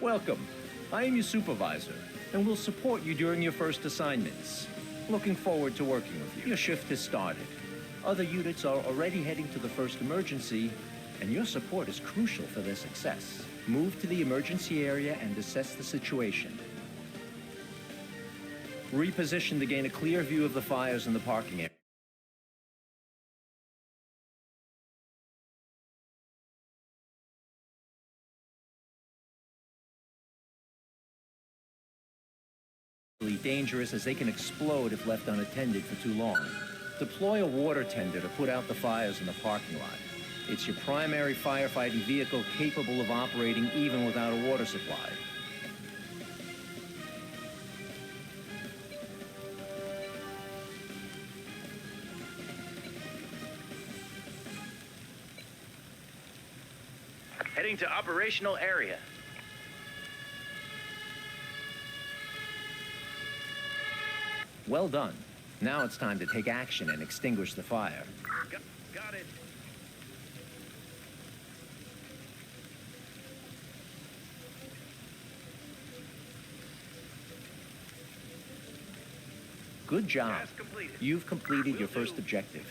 Welcome. I am your supervisor, and will support you during your first assignments. Looking forward to working with you. Your shift has started. Other units are already heading to the first emergency, and your support is crucial for their success. Move to the emergency area and assess the situation. Reposition to gain a clear view of the fires in the parking area. Dangerous as they can explode if left unattended for too long. Deploy a water tender to put out the fires in the parking lot. It's your primary firefighting vehicle capable of operating even without a water supply. Heading to operational area. Well done. Now it's time to take action and extinguish the fire. Got it. Good job. Task completed. You've completed your first objective.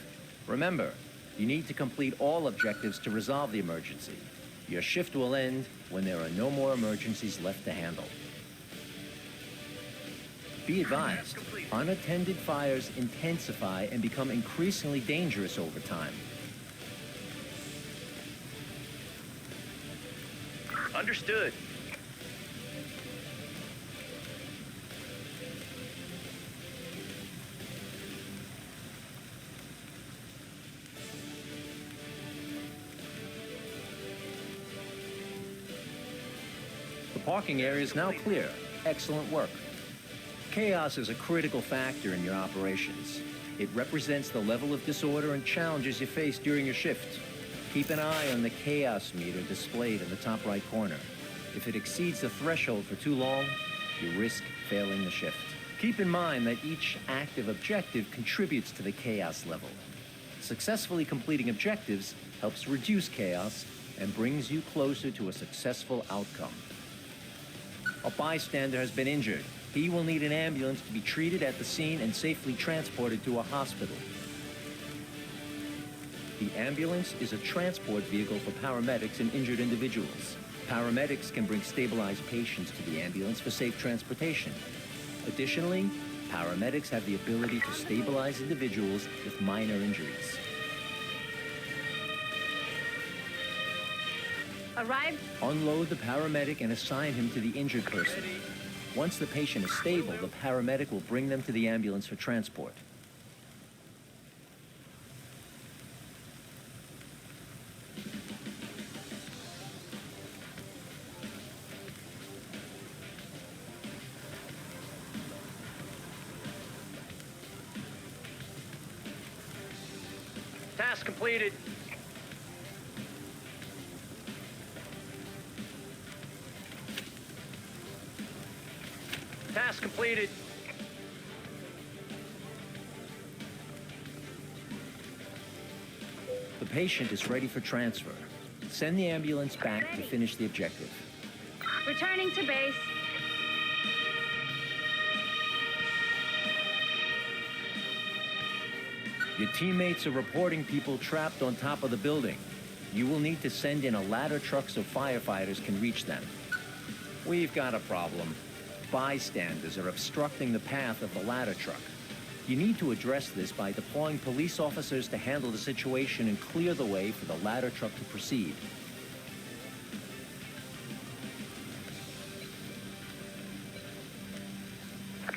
Remember, you need to complete all objectives to resolve the emergency. Your shift will end when there are no more emergencies left to handle. Be advised, unattended fires intensify and become increasingly dangerous over time. Understood. The parking area is now clear. Excellent work. Chaos is a critical factor in your operations. It represents the level of disorder and challenges you face during your shift. Keep an eye on the chaos meter displayed in the top right corner. If it exceeds the threshold for too long, you risk failing the shift. Keep in mind that each active objective contributes to the chaos level. Successfully completing objectives helps reduce chaos and brings you closer to a successful outcome. A bystander has been injured. He will need an ambulance to be treated at the scene and safely transported to a hospital. The ambulance is a transport vehicle for paramedics and injured individuals. Paramedics can bring stabilized patients to the ambulance for safe transportation. Additionally, paramedics have the ability to stabilize individuals with minor injuries. Arrived. Unload the paramedic and assign him to the injured person. Once the patient is stable, the paramedic will bring them to the ambulance for transport. Task completed. Task completed. The patient is ready for transfer. Send the ambulance back to finish the objective. Returning to base. Your teammates are reporting people trapped on top of the building. You will need to send in a ladder truck so firefighters can reach them. We've got a problem. Bystanders are obstructing the path of the ladder truck. You need to address this by deploying police officers to handle the situation and clear the way for the ladder truck to proceed.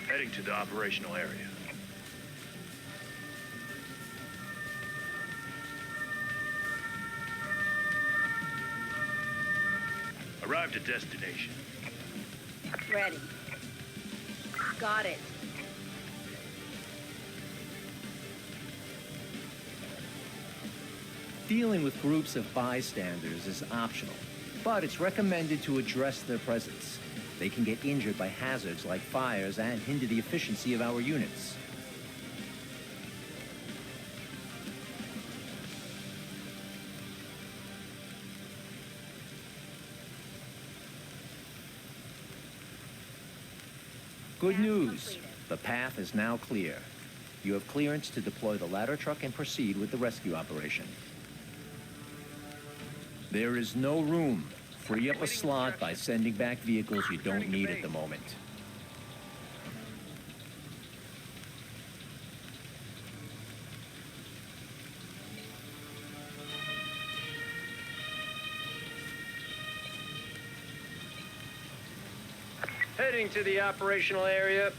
Heading to the operational area. Arrived at destination. Ready. Got it. Dealing with groups of bystanders is optional, but it's recommended to address their presence. They can get injured by hazards like fires and hinder the efficiency of our units. Good Task news. completed. The path is now clear. You have clearance to deploy the ladder truck and proceed with the rescue operation. There is no room. Free up a slot by sending back vehicles you don't need at the moment. Heading to the operational area.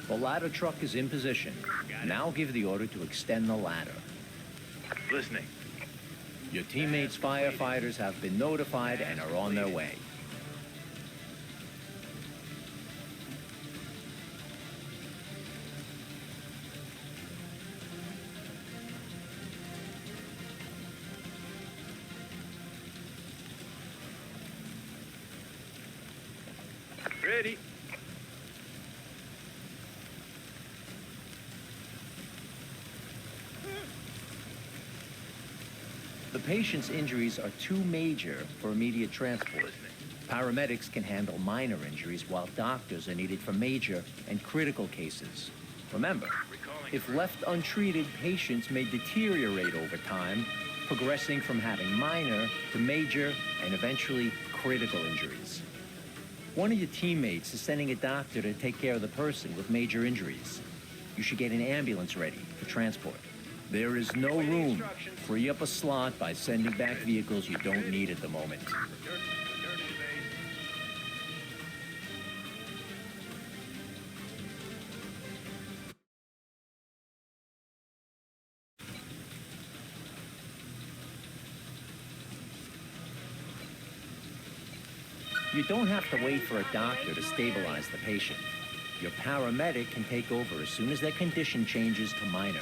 The ladder truck is in position. Now give the order to extend the ladder. Listening. Your teammates' firefighters have been notified and are on their way. Ready. The patient's injuries are too major for immediate transport. Listening. Paramedics can handle minor injuries while doctors are needed for major and critical cases. Remember, Recalling. if left untreated, patients may deteriorate over time, progressing from having minor to major and eventually critical injuries. One of your teammates is sending a doctor to take care of the person with major injuries. You should get an ambulance ready for transport. There is no room. Free up a slot by sending back vehicles you don't need at the moment. Return to base. You don't have to wait for a doctor to stabilize the patient. Your paramedic can take over as soon as their condition changes to minor.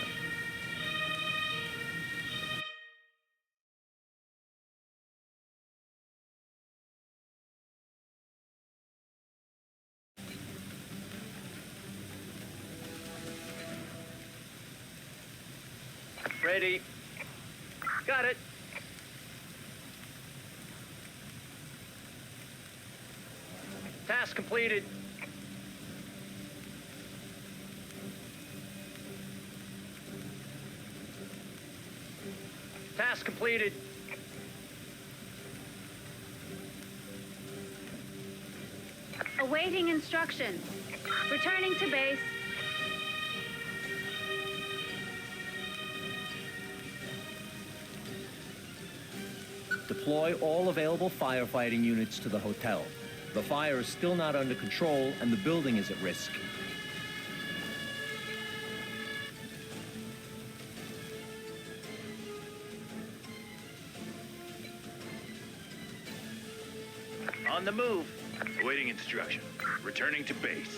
Ready. Got it. Task completed. Task completed. Awaiting instructions. Returning to base. Deploy all available firefighting units to the hotel. The fire is still not under control and the building is at risk. On the move. Awaiting instruction. Returning to base.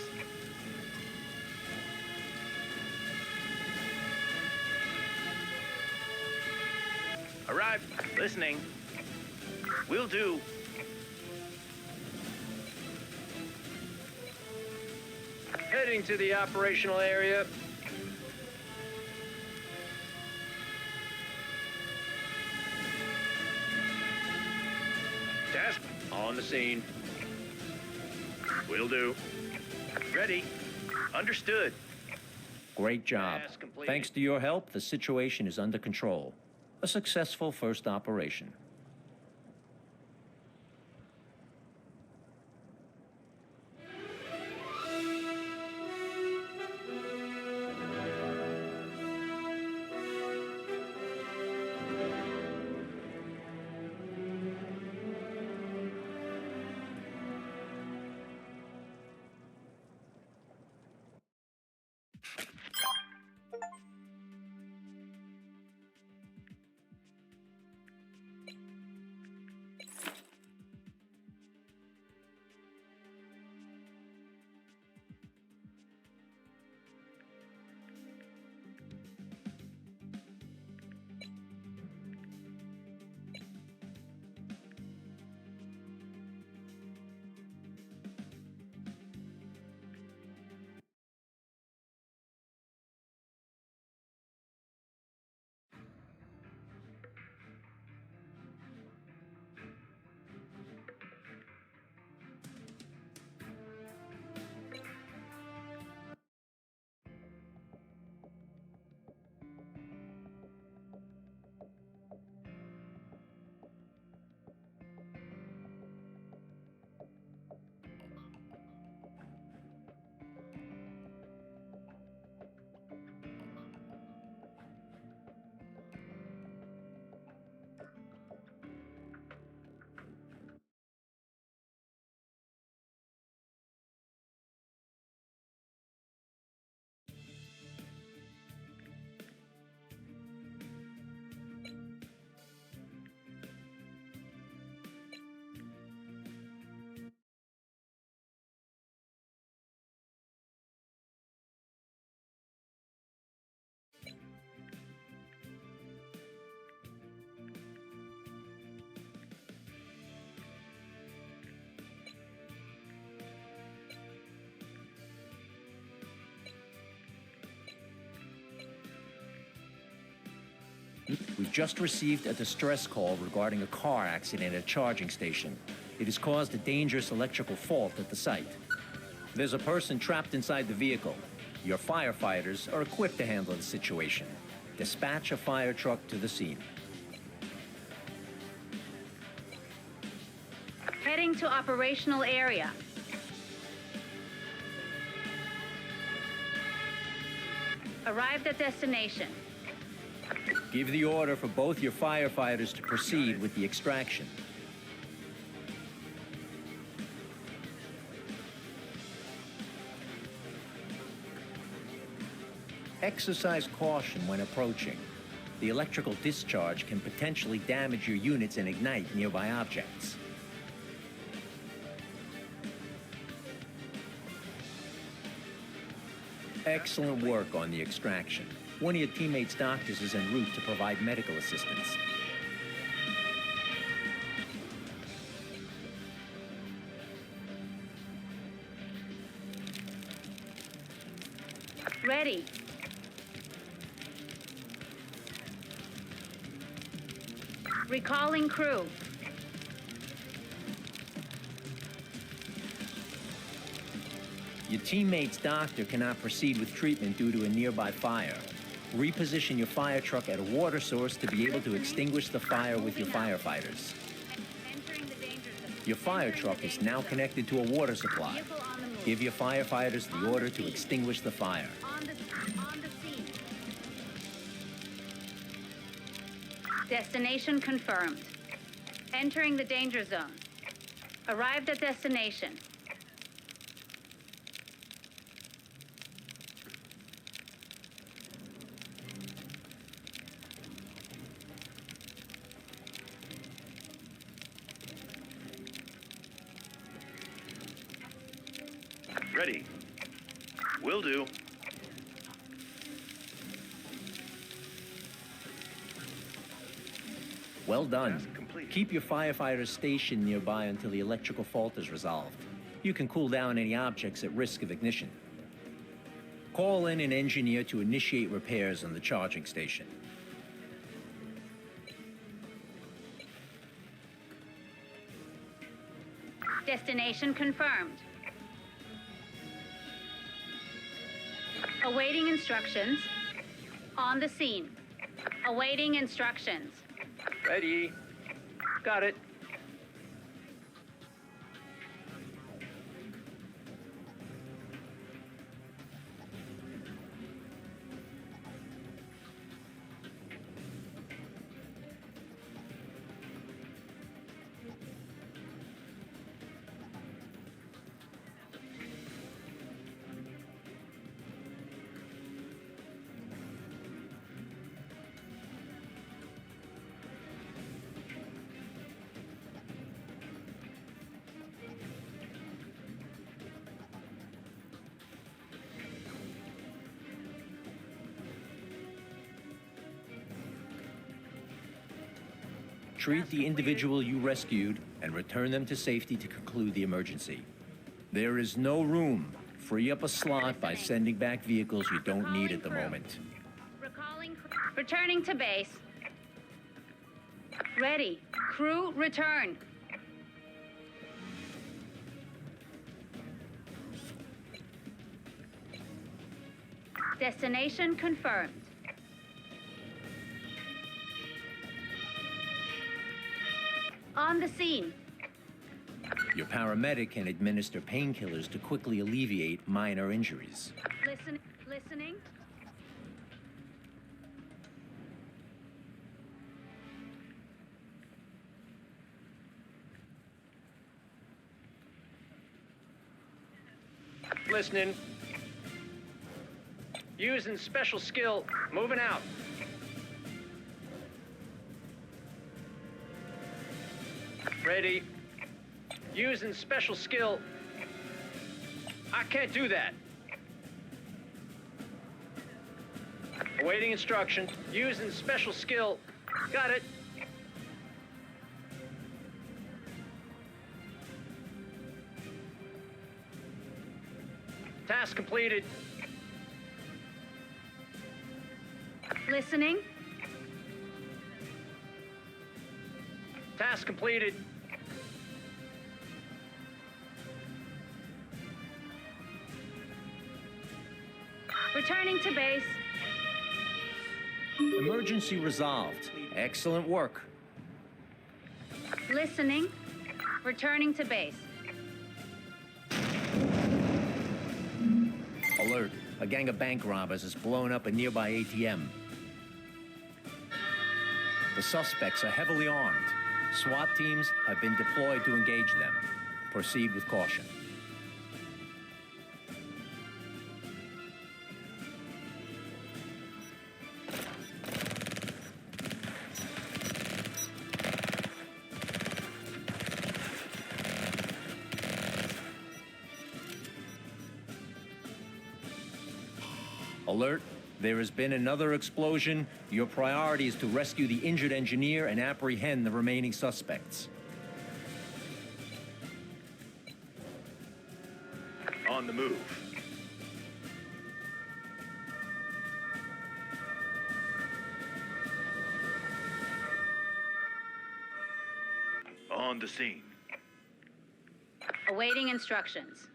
Arrived. Listening. Will do. Heading to the operational area. Task on the scene. Will do. Ready. Understood. Great job. Task completed. Thanks to your help, the situation is under control. A successful first operation. just received a distress call regarding a car accident at a charging station. It has caused a dangerous electrical fault at the site. There's a person trapped inside the vehicle. Your firefighters are equipped to handle the situation. Dispatch a fire truck to the scene. Heading to operational area. Arrived at destination. Give the order for both your firefighters to proceed with the extraction. Exercise caution when approaching. The electrical discharge can potentially damage your units and ignite nearby objects. Excellent work on the extraction. One of your teammates' doctors is en route to provide medical assistance. Ready. Recalling crew. Your teammate's doctor cannot proceed with treatment due to a nearby fire. Reposition your fire truck at a water source to be able to extinguish the fire with your firefighters. Entering the danger zone. Your fire truck is now connected to a water supply. Vehicle on the move. Give your firefighters the order to extinguish the fire. On the scene. Destination confirmed. Entering the danger zone. Arrived at destination. Ready. Will do. Well done. Task complete. Keep your firefighters stationed nearby until the electrical fault is resolved. You can cool down any objects at risk of ignition. Call in an engineer to initiate repairs on the charging station. Destination confirmed. Awaiting instructions. On the scene. Awaiting instructions. Ready. Got it. Treat the individual you rescued and return them to safety to conclude the emergency. There is no room. Free up a slot by sending back vehicles you don't need at the moment. Recalling crew. Returning to base. Ready. Crew return. Destination confirmed. On the scene. Your paramedic can administer painkillers to quickly alleviate minor injuries. Listening. Listening. Using special skill. Moving out. Ready. Using special skill. I can't do that. Awaiting instruction. Using special skill. Got it. Task completed. Listening. Task completed. Returning to base. Emergency resolved. Excellent work. Listening. Returning to base. Alert. A gang of bank robbers has blown up a nearby ATM. The suspects are heavily armed. SWAT teams have been deployed to engage them. Proceed with caution. Alert. There has been another explosion. Your priority is to rescue the injured engineer and apprehend the remaining suspects. On the move. On the scene. Awaiting instructions.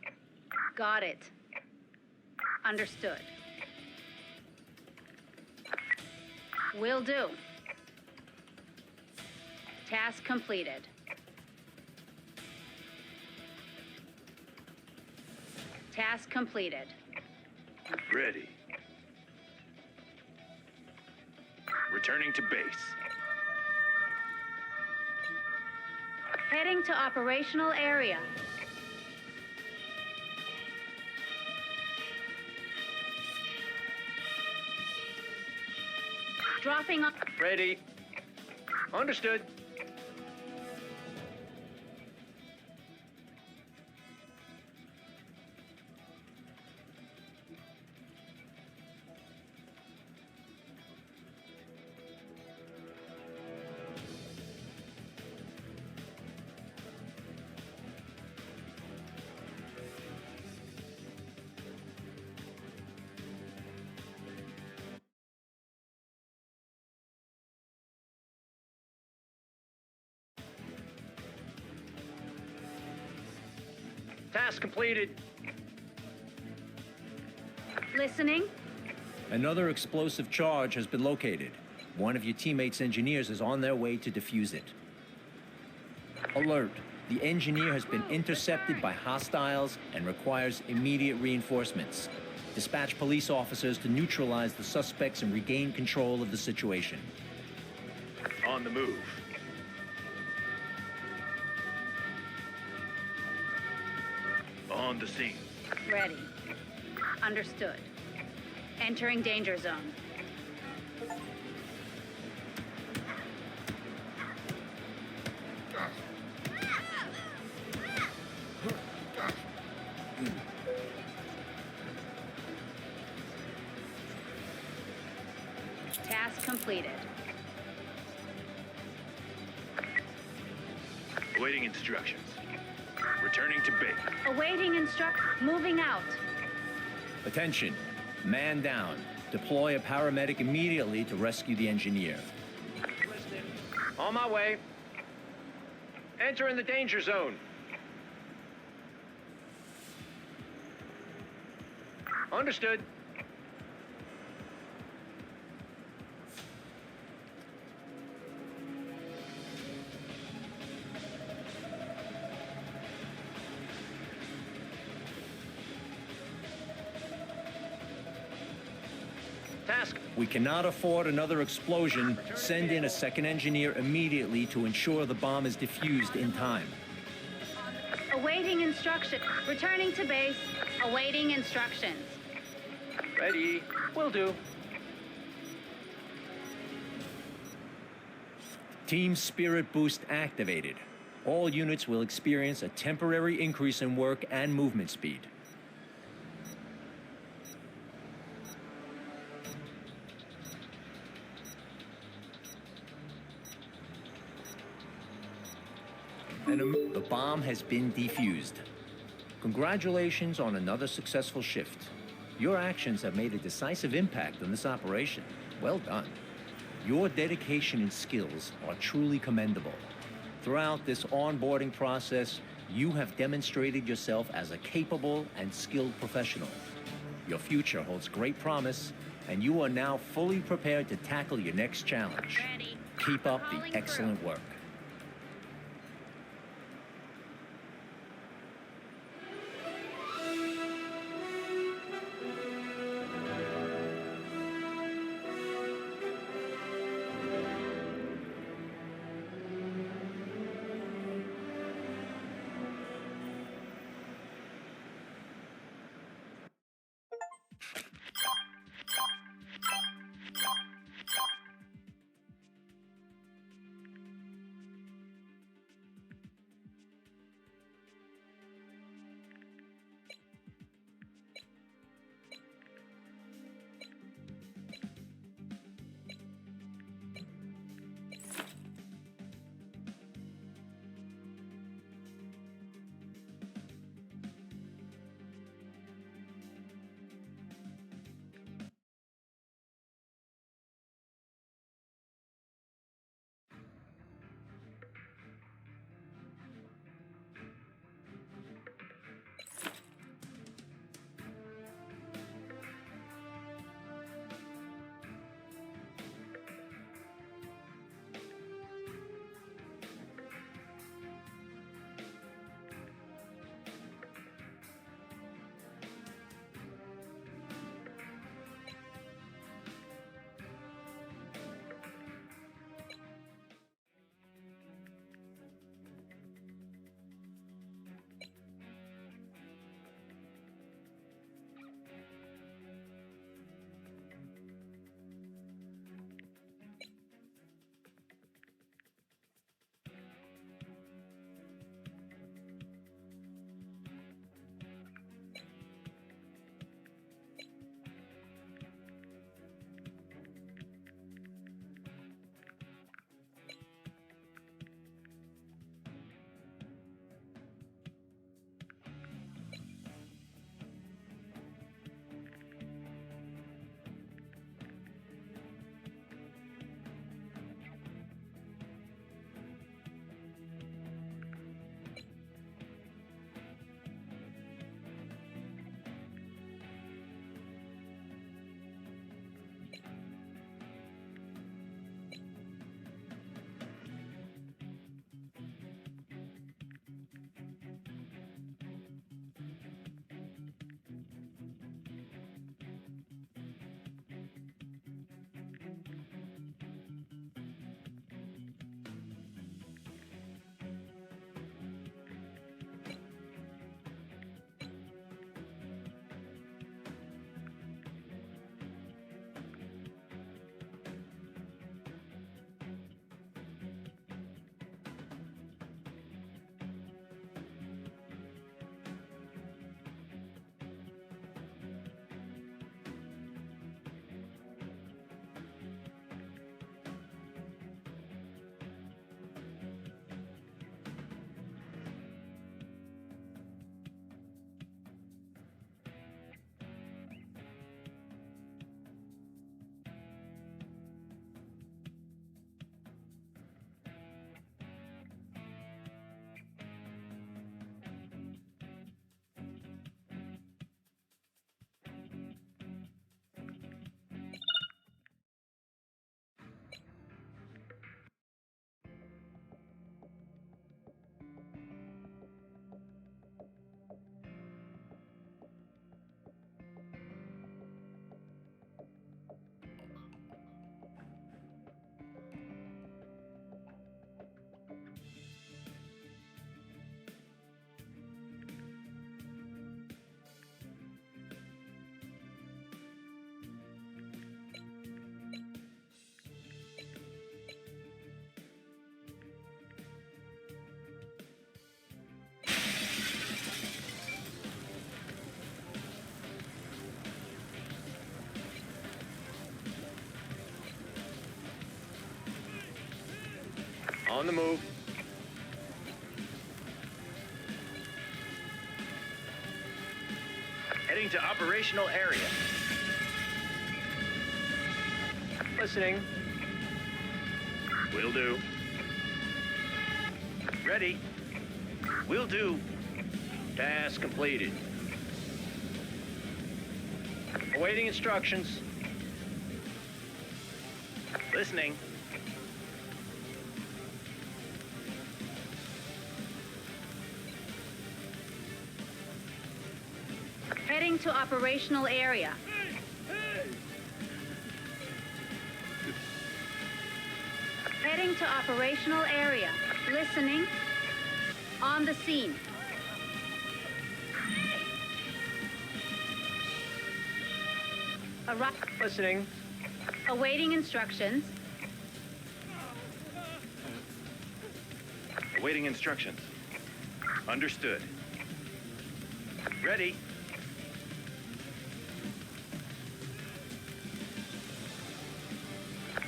Got it. Understood. Will do. Task completed. Task completed. Ready. Returning to base. Heading to operational area. Dropping off. Ready. Understood. Task completed. Listening. Another explosive charge has been located. One of your teammates' engineers is on their way to defuse it. Alert. The engineer has been intercepted by hostiles and requires immediate reinforcements. Dispatch police officers to neutralize the suspects and regain control of the situation. On the move. On the scene. Ready. Understood. Entering danger zone. Task completed. Awaiting instructions. Returning to base. Awaiting moving out. Attention. Man down. Deploy a paramedic immediately to rescue the engineer. On my way. Entering the danger zone. Understood. Task. We cannot afford another explosion. Send in a second engineer immediately to ensure the bomb is defused in time. Awaiting instruction. Returning to base. Awaiting instructions. Ready. Will do. Team Spirit Boost activated. All units will experience a temporary increase in work and movement speed. The bomb has been defused. Congratulations on another successful shift. Your actions have made a decisive impact on this operation. Well done. Your dedication and skills are truly commendable. Throughout this onboarding process, you have demonstrated yourself as a capable and skilled professional. Your future holds great promise, and you are now fully prepared to tackle your next challenge. Ready. Keep up the Calling excellent through. work. On the move. Heading to operational area. Listening. Will do. Ready. Will do. Task completed. Awaiting instructions. Listening. Heading to operational area. Heading to operational area. Listening. On the scene. Listening. Awaiting instructions. Awaiting instructions. Understood. Ready.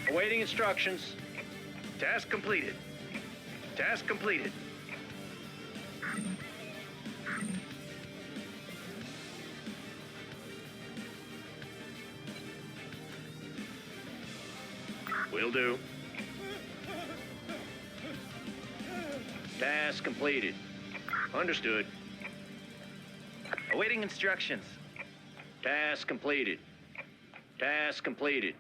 Awaiting instructions. Task completed. Task completed. Will do. Task completed. Understood. Awaiting instructions. Task completed. Task completed.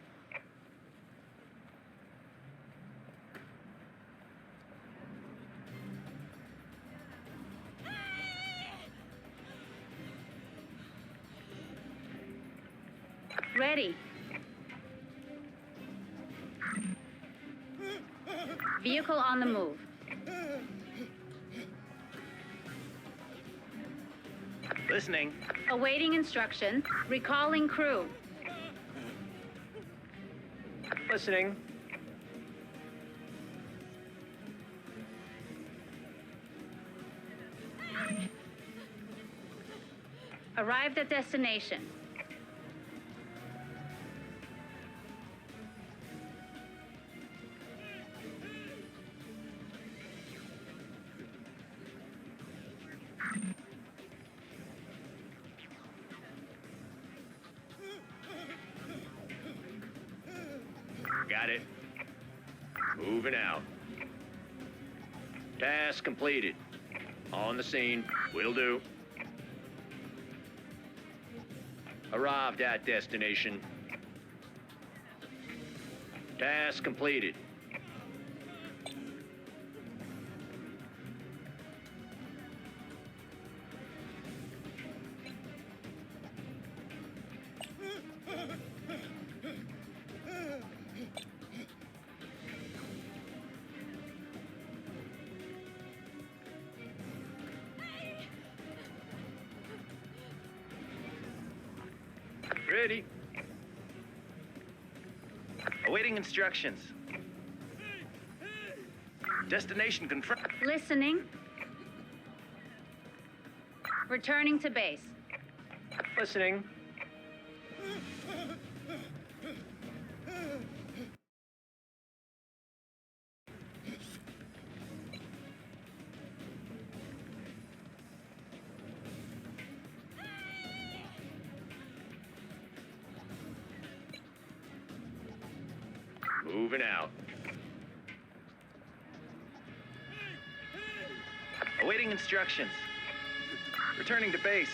Ready. Vehicle on the move. Listening. Awaiting instruction. Recalling crew. Listening. Arrived at destination. Got it. Moving out. Task completed. On the scene. Will do. Arrived at destination. Task completed. Ready. Awaiting instructions. Destination confirmed. Listening. Returning to base. Listening. Moving out. Awaiting instructions. Returning to base.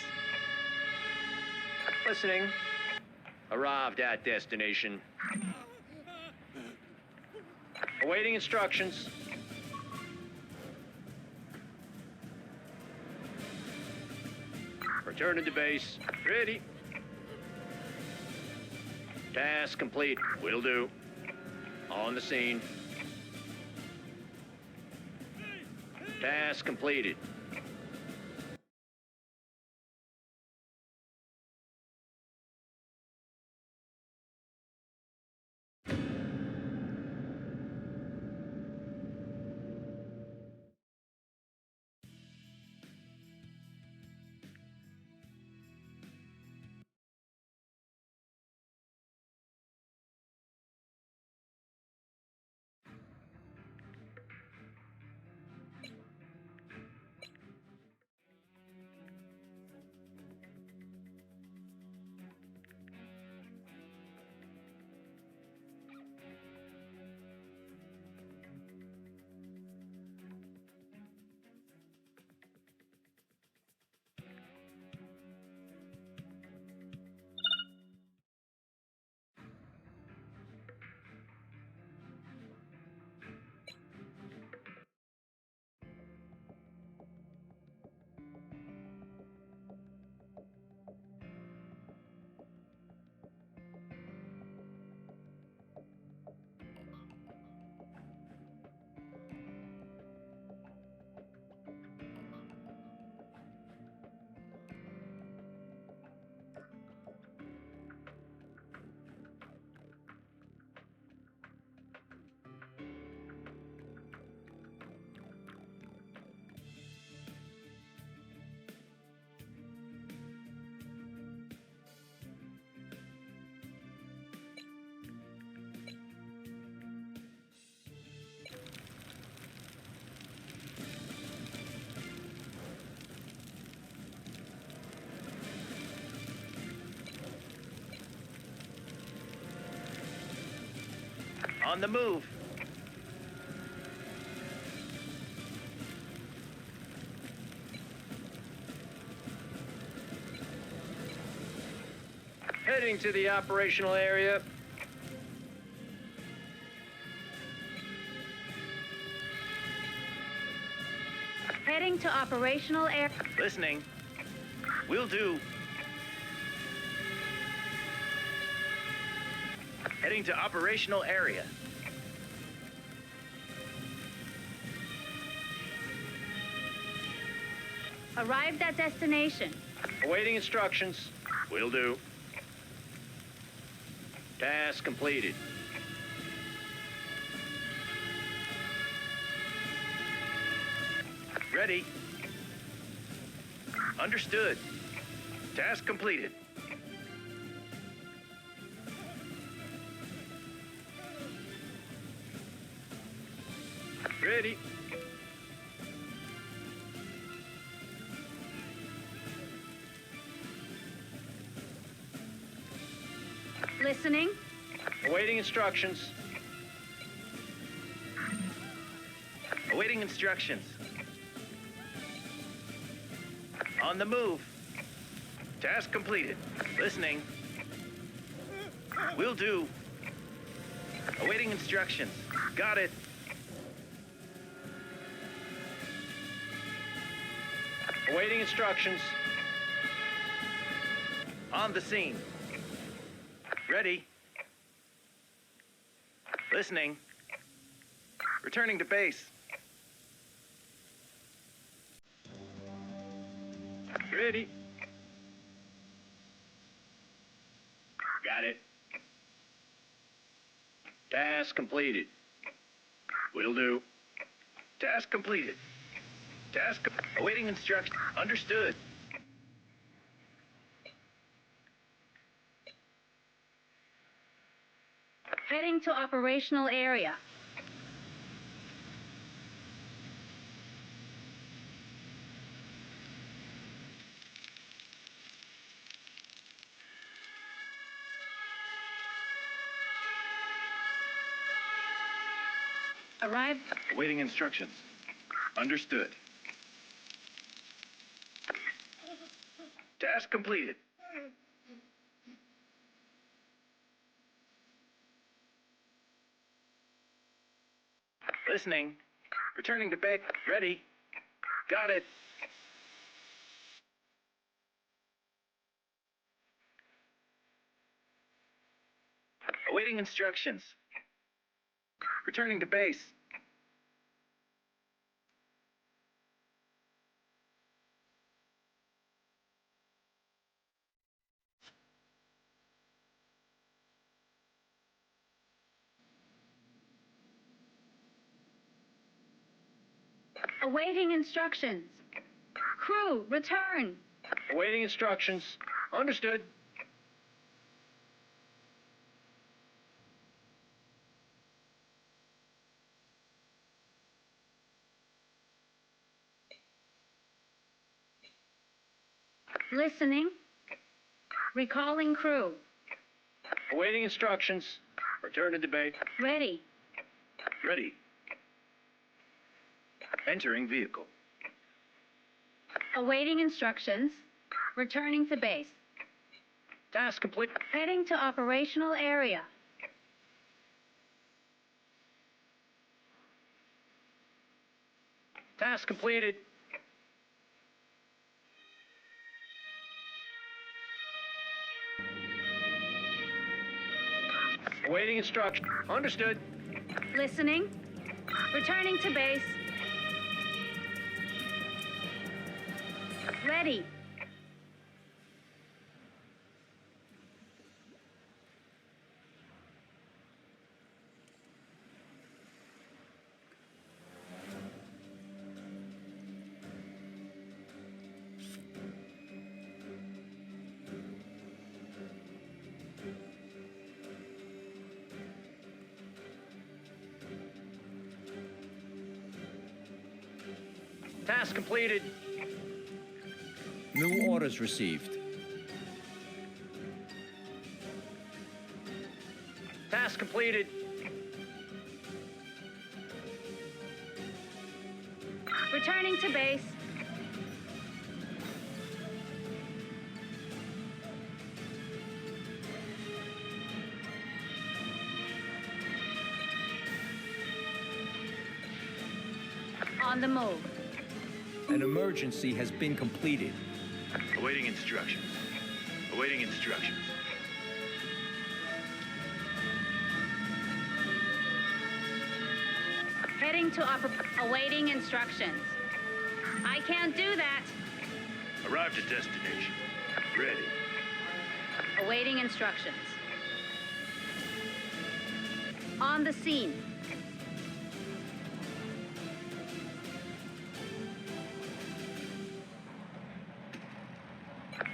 Listening. Arrived at destination. Awaiting instructions. Returning to base. Ready. Task complete. Will do. On the scene. Task completed. On the move. Heading to the operational area. Heading to operational area. Listening. Will do. Heading to operational area. Arrived at destination. Awaiting instructions. Will do. Task completed. Ready. Understood. Task completed. Ready. Listening. Awaiting instructions. Awaiting instructions. On the move. Task completed. Listening. Will do. Awaiting instructions. Got it. Awaiting instructions. On the scene. Ready. Listening. Returning to base. Ready. Got it. Task completed. Will do. Task completed. Awaiting instruction. Understood. Heading to operational area. Arrived. Awaiting instructions. Understood. Task completed. Listening. Returning to base. Ready. Got it. Awaiting instructions. Returning to base. Awaiting instructions. Crew, return. Awaiting instructions. Understood. Listening. Recalling crew. Awaiting instructions. Return to debate. Ready. Ready. Entering vehicle. Awaiting instructions. Returning to base. Task complete. Heading to operational area. Task completed. Awaiting instruction. Understood. Listening. Returning to base. Ready. Task completed. New orders received. Task completed. Returning to base. On the move. An emergency has been completed. Awaiting instructions. Awaiting instructions. Heading to awaiting instructions. I can't do that. Arrived at destination. Ready. Awaiting instructions. On the scene.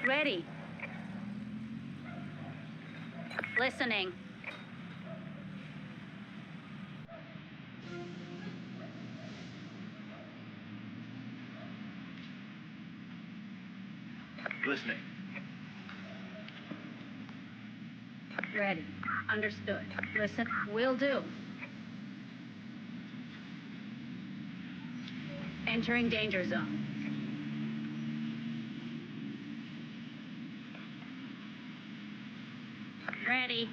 Ready. Listening. Listening. Ready. Understood. Listen. Will do. Entering danger zone. Ready.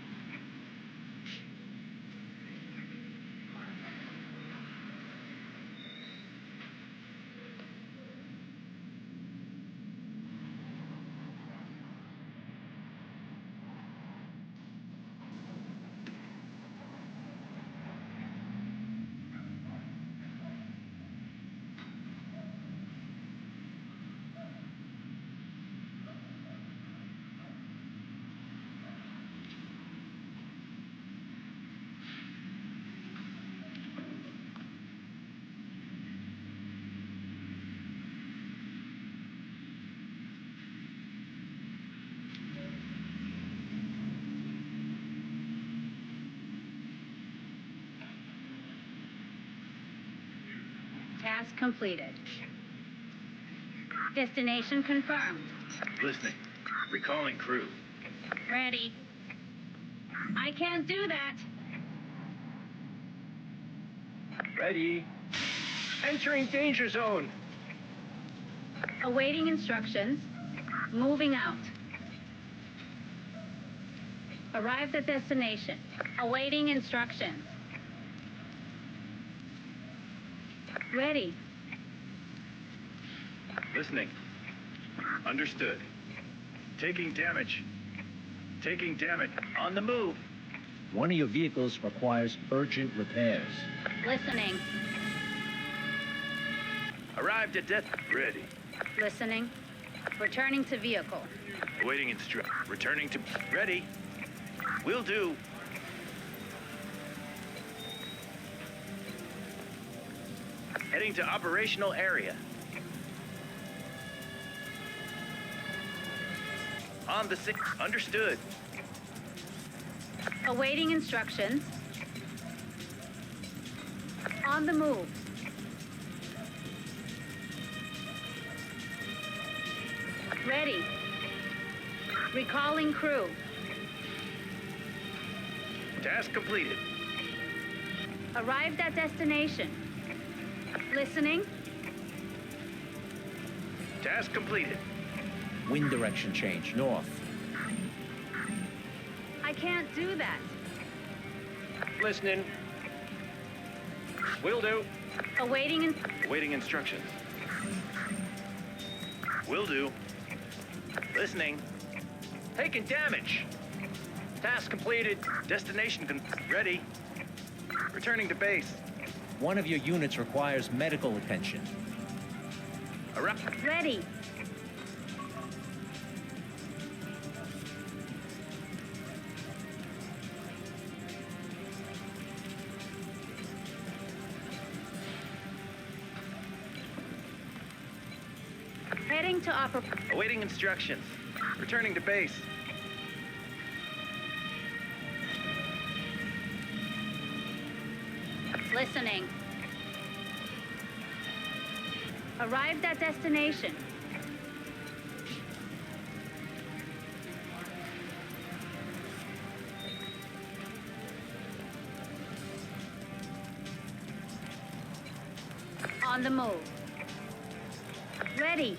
Task completed. Destination confirmed. Listening. Recalling crew. Ready. I can't do that. Ready. Entering danger zone. Awaiting instructions. Moving out. Arrived at destination. Awaiting instructions. Ready. Listening. Understood. Taking damage. Taking damage. On the move. One of your vehicles requires urgent repairs. Listening. Arrived at death. Ready. Listening. Returning to vehicle. Awaiting returning to... Ready. Will do. Heading to operational area. On the six. Understood. Awaiting instructions. On the move. Ready. Recalling crew. Task completed. Arrived at destination. Listening. Task completed. Wind direction change, north. I can't do that. Listening. Will do. Awaiting Awaiting instructions. Will do. Listening. Taking damage. Task completed. Destination ready. Returning to base. One of your units requires medical attention. Ready. Heading to Awaiting instructions. Returning to base. Listening. Arrived at destination. On the move. Ready.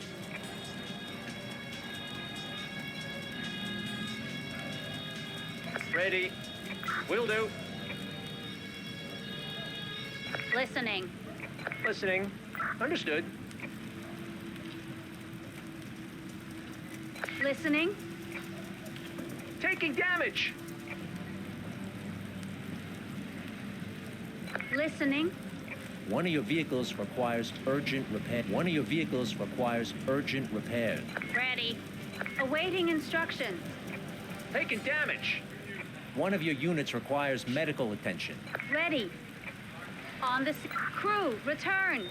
Ready. Will do. Listening. Listening. Understood. Listening. Taking damage. Listening. One of your vehicles requires urgent repair. One of your vehicles requires urgent repair. Ready. Awaiting instructions. Taking damage. One of your units requires medical attention. Ready. On the crew, return.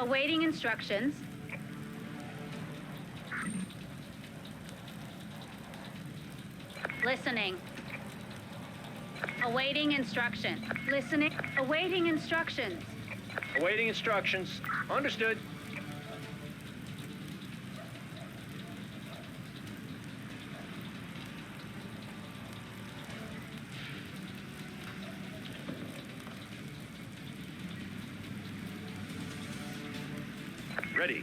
Awaiting instructions. Listening. Awaiting instruction. Listening. Awaiting instructions. Awaiting instructions. Understood. Ready.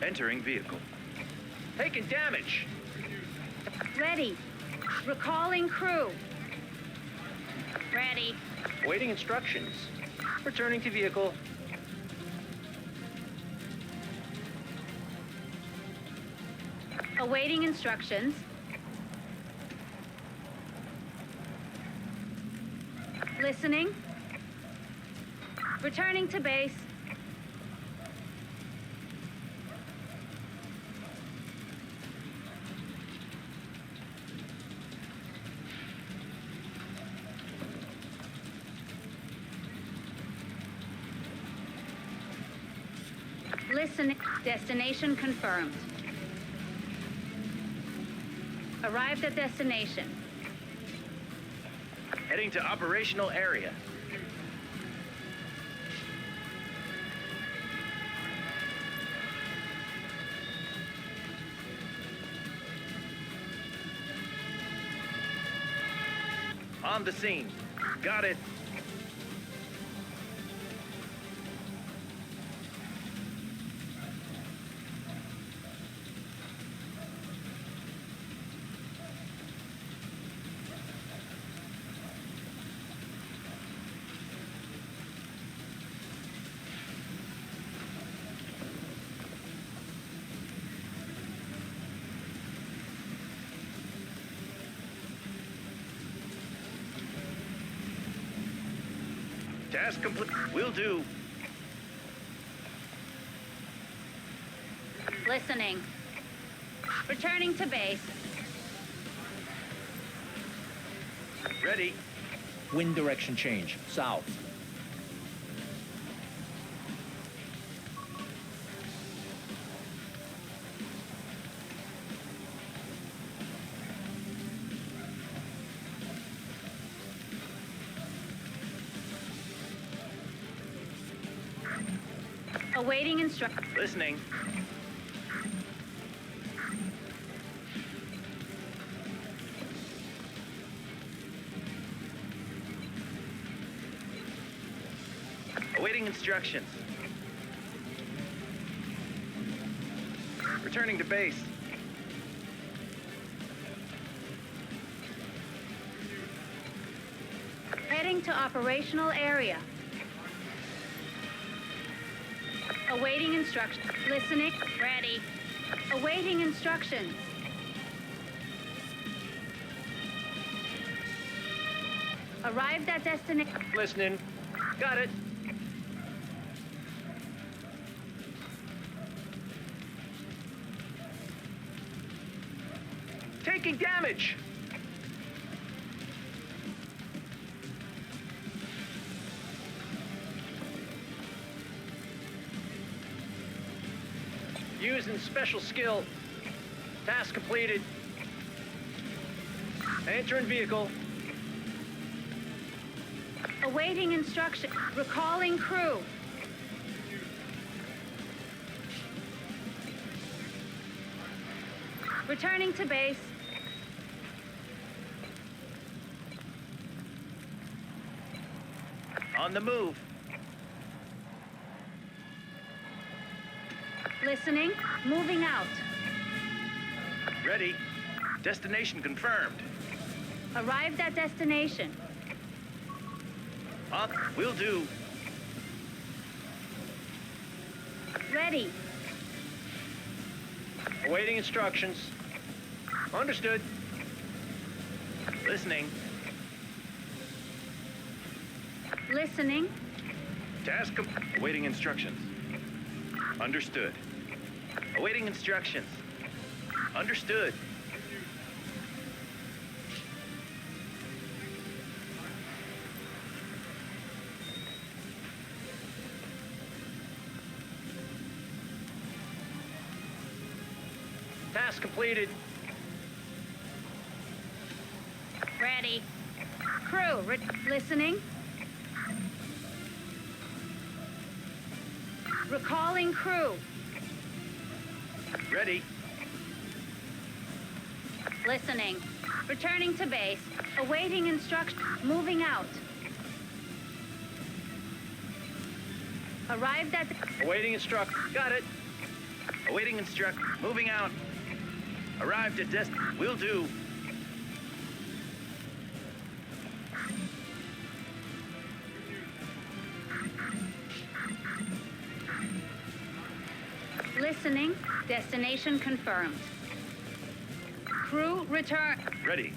Entering vehicle. Taking damage. Ready. Recalling crew. Ready. Awaiting instructions. Returning to vehicle. Awaiting instructions. Listening. Returning to base. Listening. Destination confirmed. Arrived at destination. Heading to operational area. On the scene. Got it. Task complete. Will do. Listening. Returning to base. Ready. Wind direction change. South. Awaiting instructions. Listening. Awaiting instructions. Returning to base. Heading to operational area. Awaiting instructions. Listening. Ready. Awaiting instructions. Arrived at destination. Listening. Got it. Taking damage. Using special skill. Task completed. Entering vehicle. Awaiting instruction. Recalling crew. Returning to base. On the move. Listening. Moving out. Ready. Destination confirmed. Arrived at destination. Up. Will do. Ready. Awaiting instructions. Understood. Listening. Listening. Awaiting instructions. Understood. Awaiting instructions. Understood. Task completed. Ready. Crew. Listening. Recalling crew. Ready. Listening. Returning to base. Awaiting instruction. Moving out. Arrived at Awaiting Got it. Awaiting instruct. Moving out. Arrived at Will do. Listening. Destination confirmed. Crew return. Ready.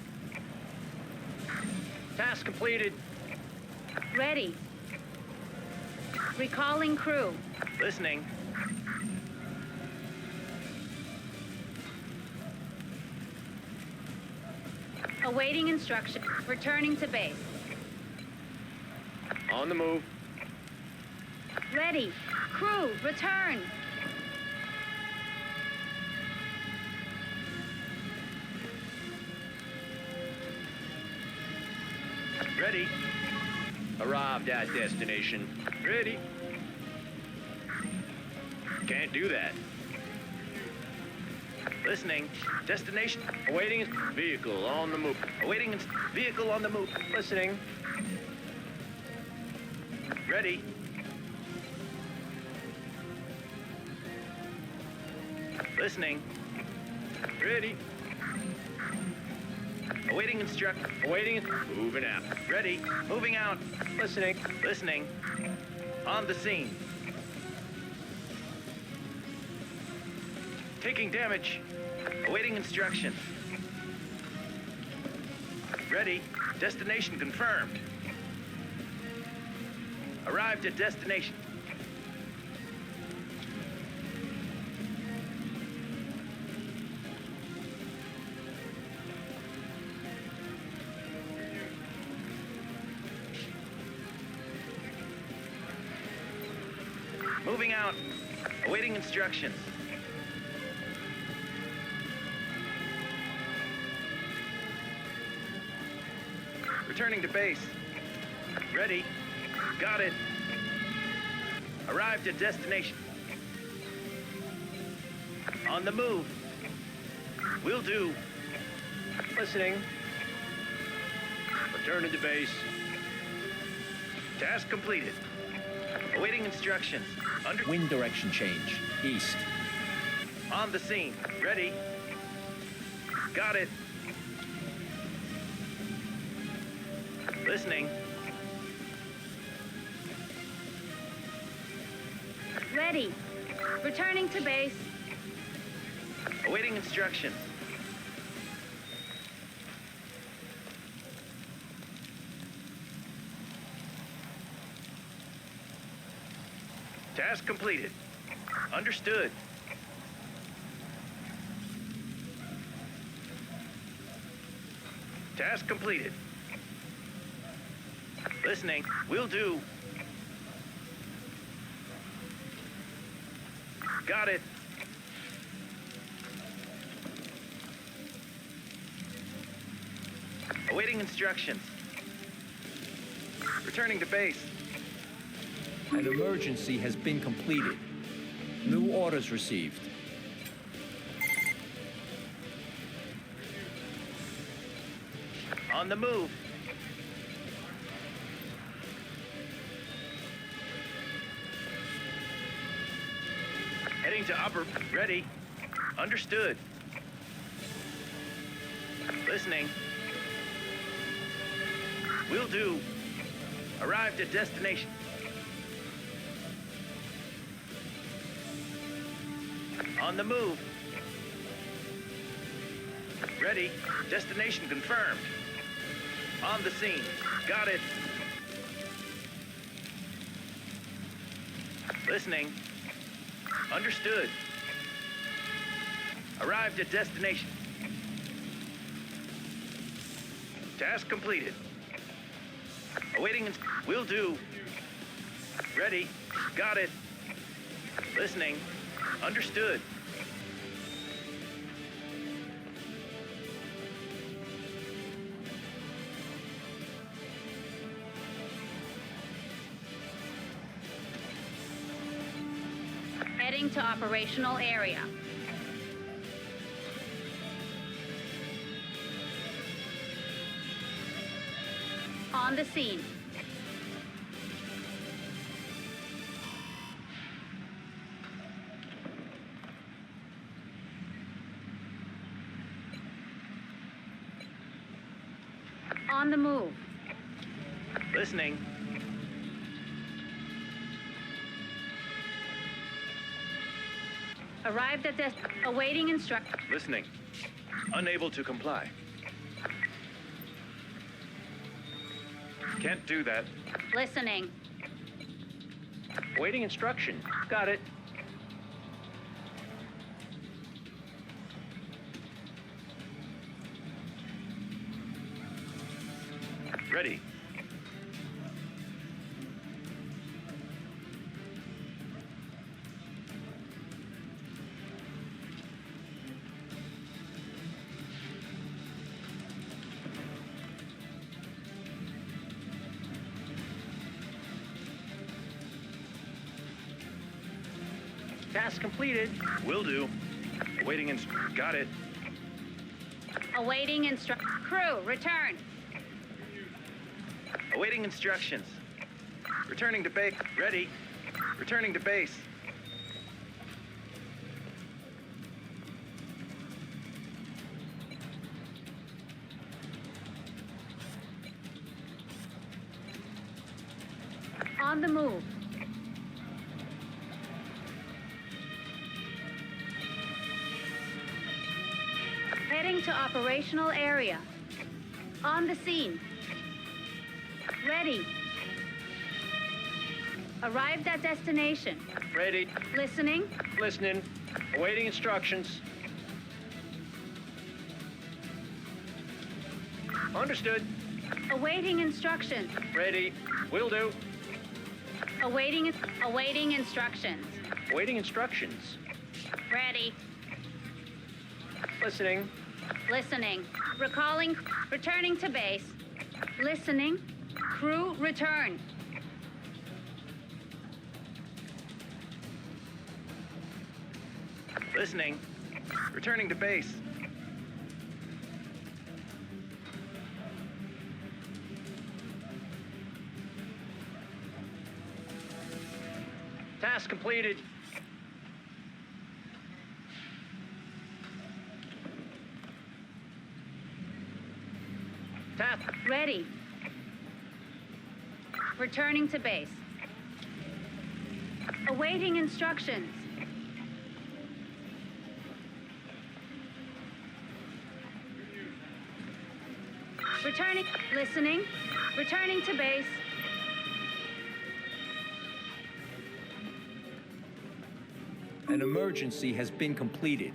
Task completed. Ready. Recalling crew. Listening. Awaiting instruction. Returning to base. On the move. Ready. Crew, return. Ready. Arrived at destination. Ready. Can't do that. Listening. Destination. Awaiting vehicle on the move. Awaiting vehicle on the move. Listening. Ready. Listening. Ready. Awaiting Awaiting. Moving out. Ready. Moving out. Listening. Listening. On the scene. Taking damage. Awaiting instruction. Ready. Destination confirmed. Arrived at destination. Moving out. Awaiting instructions. Returning to base. Ready. Got it. Arrived at destination. On the move. Will do. Listening. Returning to base. Task completed. Awaiting instructions. Wind direction change. East. On the scene. Ready. Got it. Listening. Ready. Returning to base. Awaiting instructions. Task completed. Understood. Task completed. Listening. Will do. Got it. Awaiting instructions. Returning to base. An emergency has been completed. New orders received. On the move. Heading to upper. Ready. Understood. Listening. Will do. Arrived at destination. On the move. Ready. Destination confirmed. On the scene. Got it. Listening. Understood. Arrived at destination. Task completed. Awaiting. Will do. Ready. Got it. Listening. Understood. Heading to operational area. On the scene. On the move. Listening. Arrived at awaiting instruction. Listening. Unable to comply. Can't do that. Listening. Waiting instruction. Got it. Ready. Task completed. Will do. Awaiting got it. Awaiting instruction. Crew, return. Awaiting instructions. Returning to base. Ready. Returning to base. On the move. Heading to operational area. On the scene. Ready. Arrived at destination. Ready. Listening. Listening. Awaiting instructions. Understood. Awaiting instructions. Ready. Will do. Awaiting instructions. Awaiting instructions. Ready. Listening. Listening. Recalling. Returning to base. Listening. Crew, return. Listening. Returning to base. Task completed. Task. Ready. Returning to base. Awaiting instructions. Returning. Listening. Returning to base. An emergency has been completed.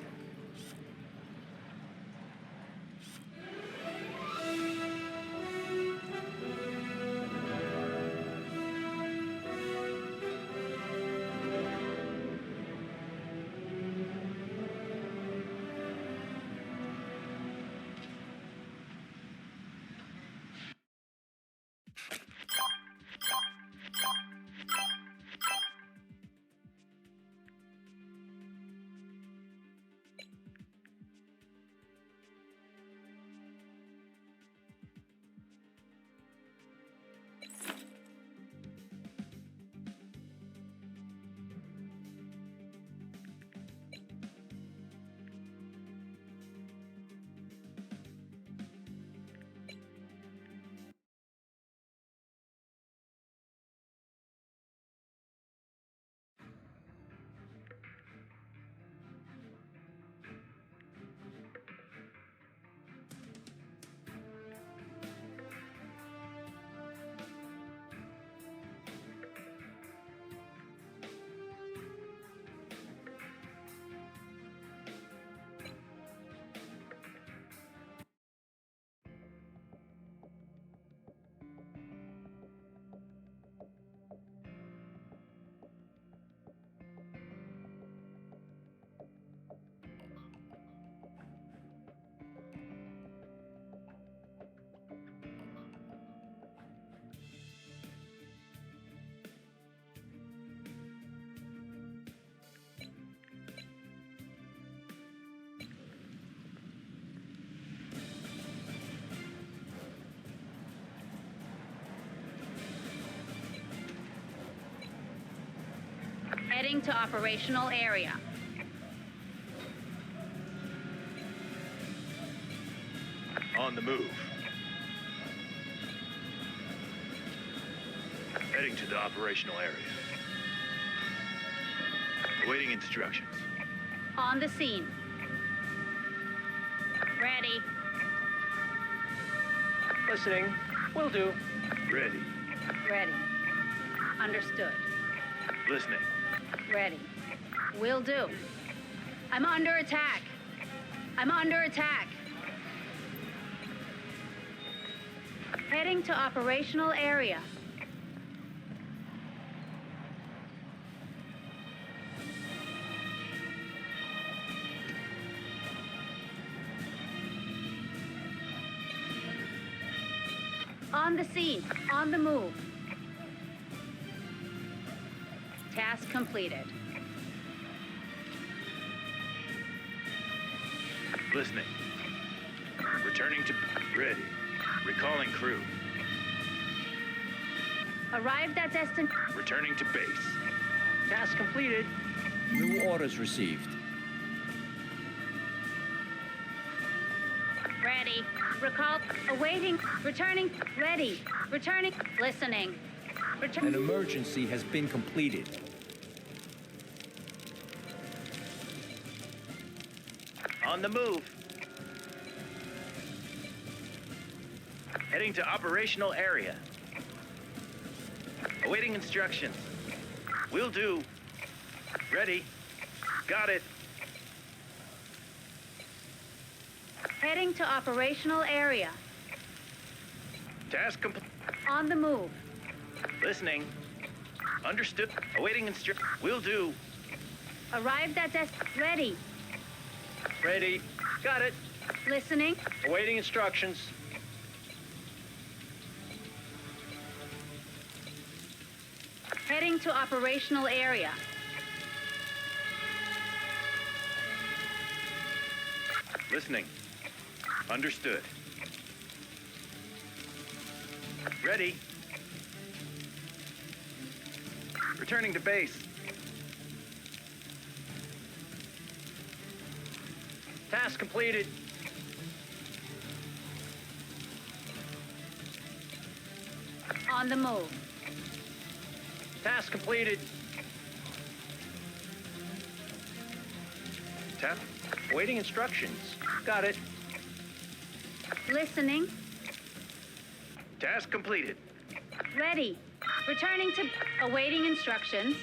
Heading to operational area. On the move. Heading to the operational area. Awaiting instructions. On the scene. Ready. Listening. Will do. Ready. Ready. Understood. Listening. Ready. Will do. I'm under attack. I'm under attack. Heading to operational area. On the scene. On the move. Task completed. Listening. Returning to... Ready. Recalling crew. Arrived at destination. Returning to base. Task completed. New orders received. Ready. Recall. Awaiting. Returning. Ready. Returning. Listening. An Return. emergency has been completed. On the move. Heading to operational area. Awaiting instructions. Will do. Ready. Got it. Heading to operational area. Task complete. On the move. Listening. Understood. Awaiting instructions. Will do. Arrived at ready. Ready. Got it. Listening. Awaiting instructions. Heading to operational area. Listening. Understood. Ready. Returning to base. Task completed. On the move. Task completed. Tap. Awaiting instructions. Got it. Listening. Task completed. Ready. Returning to awaiting instructions.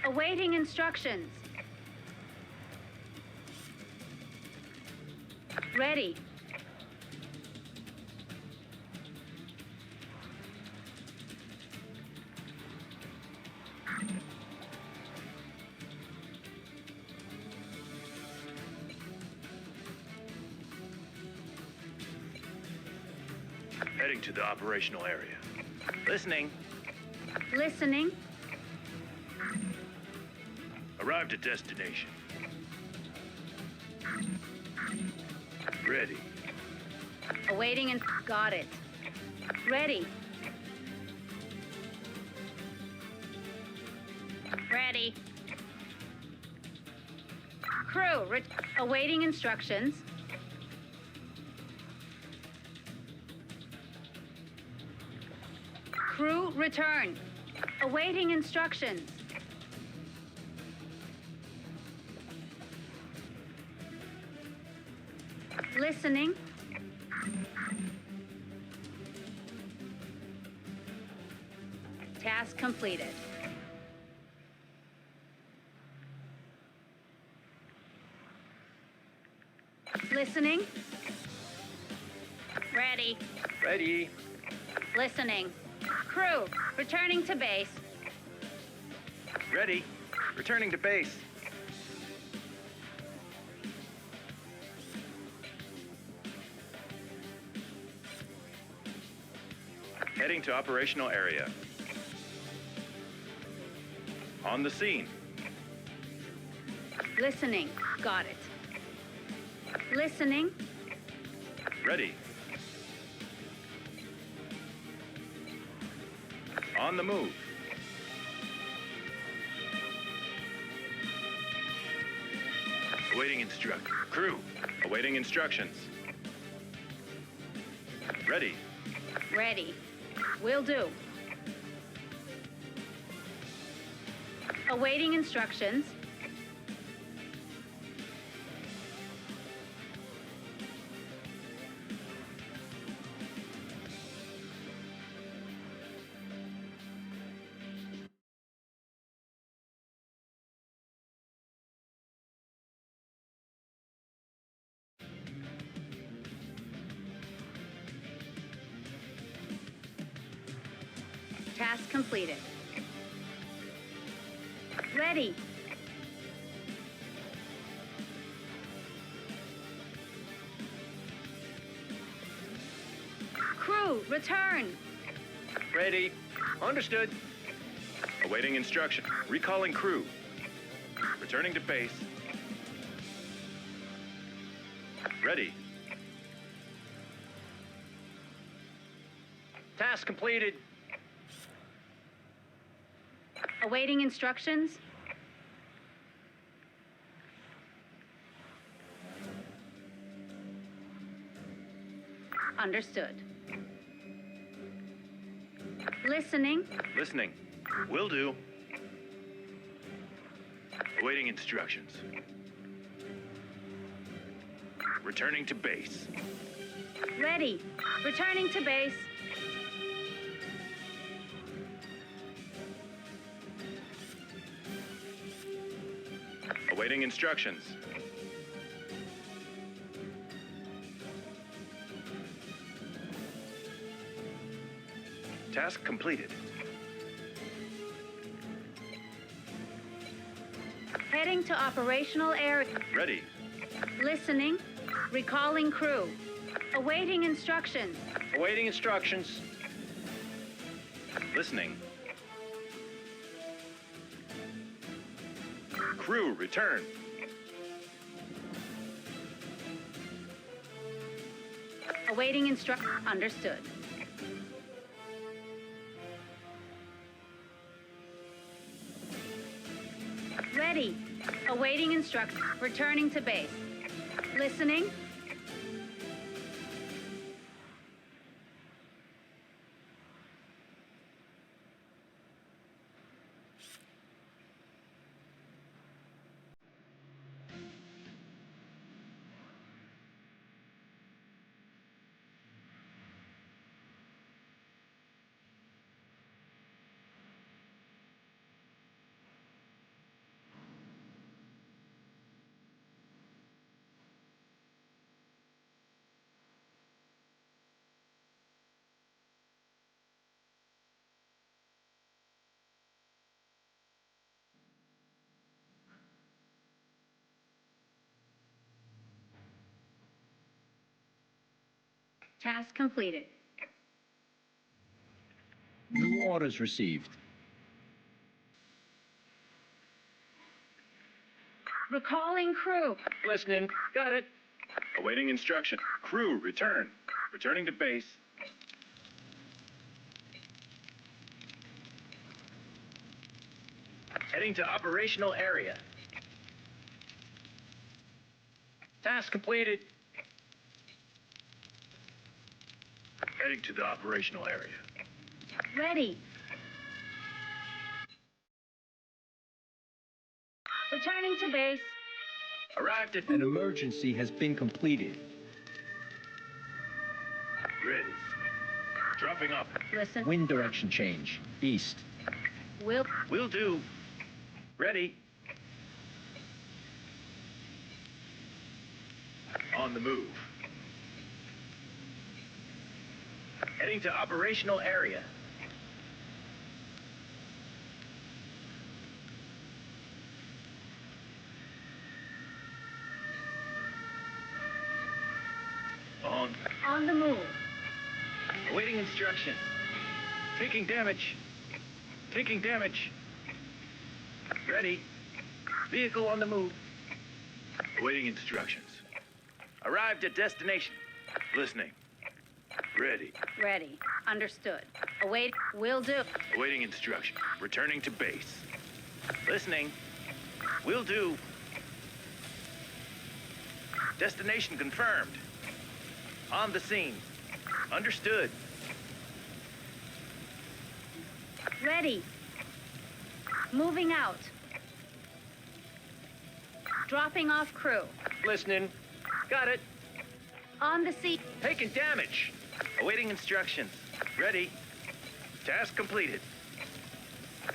Awaiting instructions. Ready. Heading to the operational area. Listening. Listening. Arrived at destination. Ready. Awaiting and got it. Ready. Ready. Crew, awaiting instructions. Crew, return. Awaiting instructions. Listening. Task completed. Listening. Ready. Ready. Listening. Crew, returning to base. Ready. Returning to base. Heading to operational area. On the scene. Listening. Got it. Listening. Ready. On the move. Awaiting instruct. Crew, awaiting instructions. Ready. Ready. Will do. Awaiting instructions. Task completed. Ready. Crew, return. Ready. Understood. Awaiting instruction. Recalling crew. Returning to base. Ready. Task completed. Awaiting instructions. Understood. Listening. Listening. Will do. Awaiting instructions. Returning to base. Ready. Returning to base. Awaiting instructions. Task completed. Heading to operational area. Ready. Listening. Recalling crew. Awaiting instructions. Awaiting instructions. Listening. Crew, return. Awaiting Understood. Ready. Awaiting Returning to base. Listening. Task completed. New orders received. Recalling crew. Listening. Got it. Awaiting instruction. Crew, return. Returning to base. Heading to operational area. Task completed. Heading to the operational area. Ready. Returning to base. Arrived at An emergency has been completed. Ready. Dropping up. Listen. Wind direction change. East. Will do. Ready. On the move. Heading to operational area. On the move. Awaiting instruction. Taking damage. Taking damage. Ready. Vehicle on the move. Awaiting instructions. Arrived at destination. Listening. Ready. Ready. Understood. Await. Will do. Awaiting instruction. Returning to base. Listening. Will do. Destination confirmed. On the scene. Understood. Ready. Moving out. Dropping off crew. Listening. Got it. On the scene. Taking damage. Awaiting instructions. Ready. Task completed.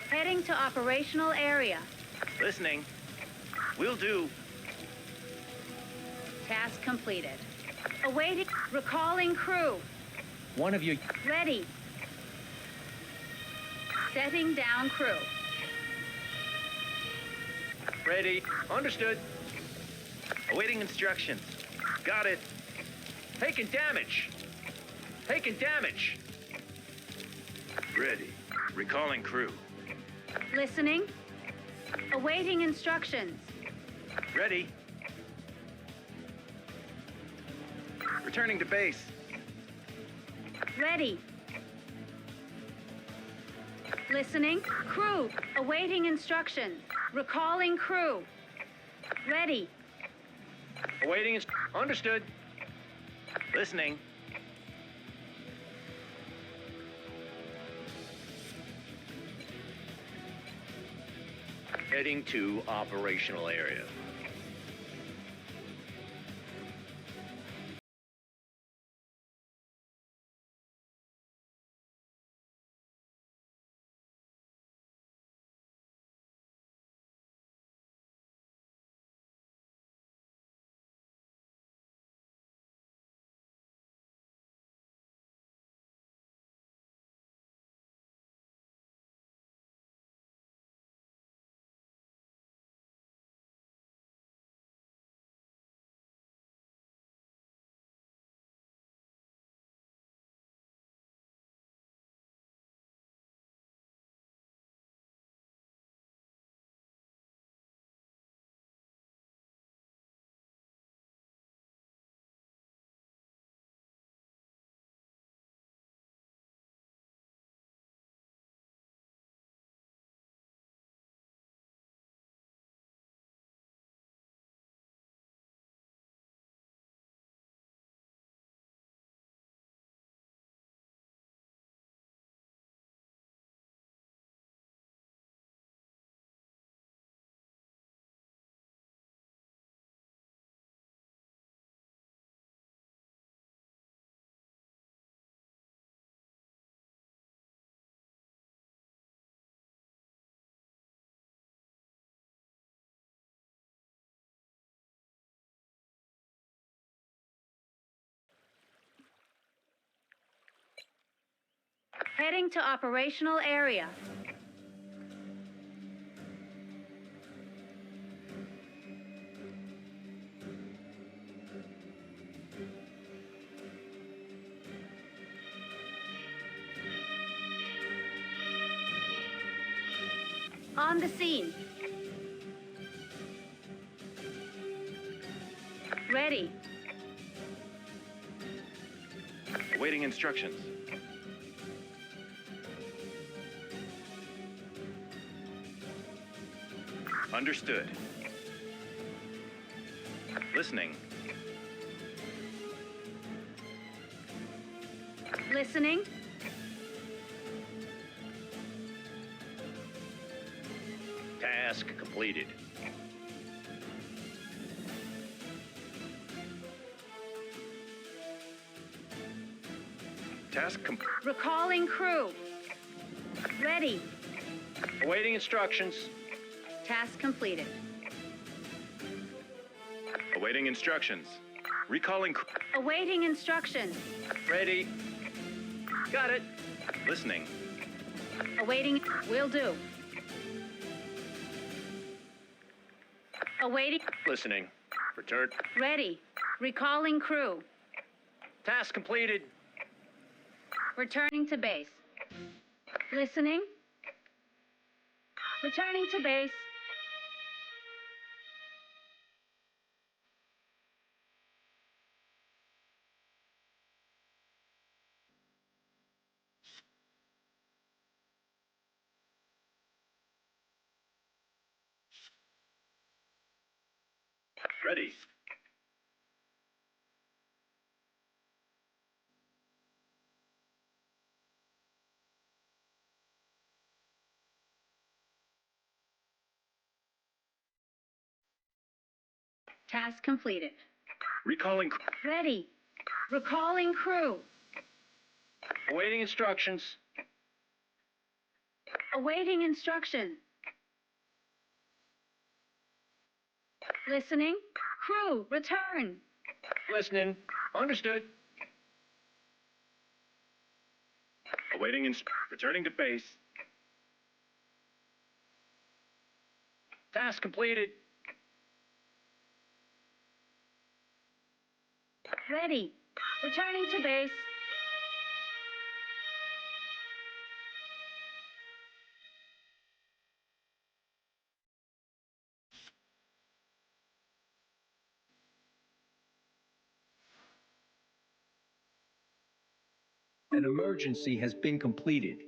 Heading to operational area. Listening. Will do. Task completed. Awaiting. Recalling crew. One of you... Ready. Setting down crew. Ready. Understood. Awaiting instructions. Got it. Taking damage. Taking damage. Ready. Recalling crew. Listening. Awaiting instructions. Ready. Returning to base. Ready. Listening. Crew. Awaiting instructions. Recalling crew. Ready. Awaiting understood. Listening. Heading to operational area. Heading to operational area. On the scene. Ready. Awaiting instructions. Understood. Listening. Listening. Task completed. Recalling crew. Ready. Awaiting instructions. Task completed. Awaiting instructions. Recalling. Awaiting instructions. Ready. Got it. Listening. Awaiting. Will do. Awaiting. Listening. Return. Ready. Recalling crew. Task completed. Returning to base. Listening. Returning to base. Ready. Task completed. Recalling. Ready. Recalling crew. Awaiting instructions. Awaiting instruction. Listening. Crew, return. Listening. Understood. Awaiting returning to base. Task completed. Ready. Returning to base. An emergency has been completed.